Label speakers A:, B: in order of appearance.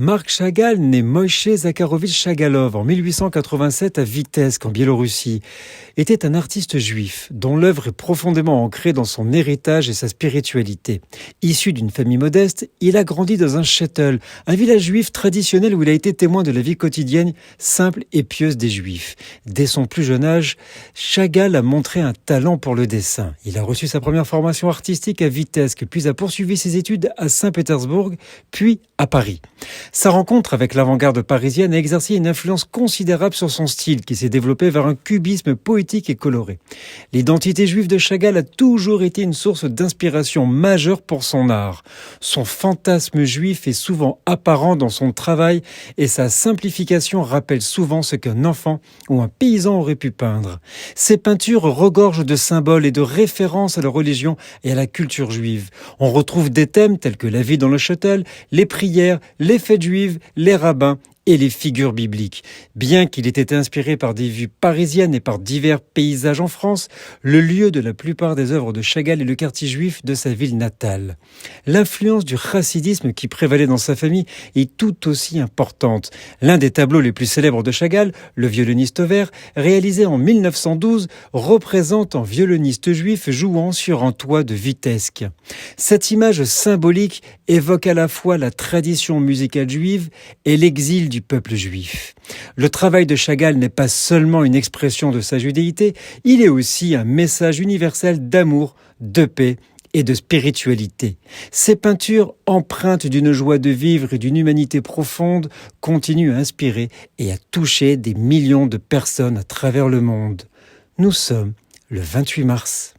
A: Marc Chagall, né Moïse Zakharovitch Chagalov en 1887 à Vitebsk, en Biélorussie, était un artiste juif dont l'œuvre est profondément ancrée dans son héritage et sa spiritualité. Issu d'une famille modeste, il a grandi dans un shtetl, un village juif traditionnel où il a été témoin de la vie quotidienne simple et pieuse des juifs. Dès son plus jeune âge, Chagall a montré un talent pour le dessin. Il a reçu sa première formation artistique à Vitebsk, puis a poursuivi ses études à Saint-Pétersbourg, puis à Paris. Sa rencontre avec l'avant-garde parisienne a exercé une influence considérable sur son style, qui s'est développé vers un cubisme poétique et coloré. L'identité juive de Chagall a toujours été une source d'inspiration majeure pour son art. Son fantasme juif est souvent apparent dans son travail et sa simplification rappelle souvent ce qu'un enfant ou un paysan aurait pu peindre. Ses peintures regorgent de symboles et de références à la religion et à la culture juive. On retrouve des thèmes tels que la vie dans le shtetl, les prières, les fêtes juives, les rabbins et les figures bibliques. Bien qu'il ait été inspiré par des vues parisiennes et par divers paysages en France, le lieu de la plupart des œuvres de Chagall est le quartier juif de sa ville natale. L'influence du chassidisme qui prévalait dans sa famille est tout aussi importante. L'un des tableaux les plus célèbres de Chagall, Le violoniste vert, réalisé en 1912, représente un violoniste juif jouant sur un toit de Vitebsk. Cette image symbolique évoque à la fois la tradition musicale juive et l'exil du peuple juif. Le travail de Chagall n'est pas seulement une expression de sa judéité, il est aussi un message universel d'amour, de paix et de spiritualité. Ses peintures, empreintes d'une joie de vivre et d'une humanité profonde, continuent à inspirer et à toucher des millions de personnes à travers le monde. Nous sommes le 28 mars.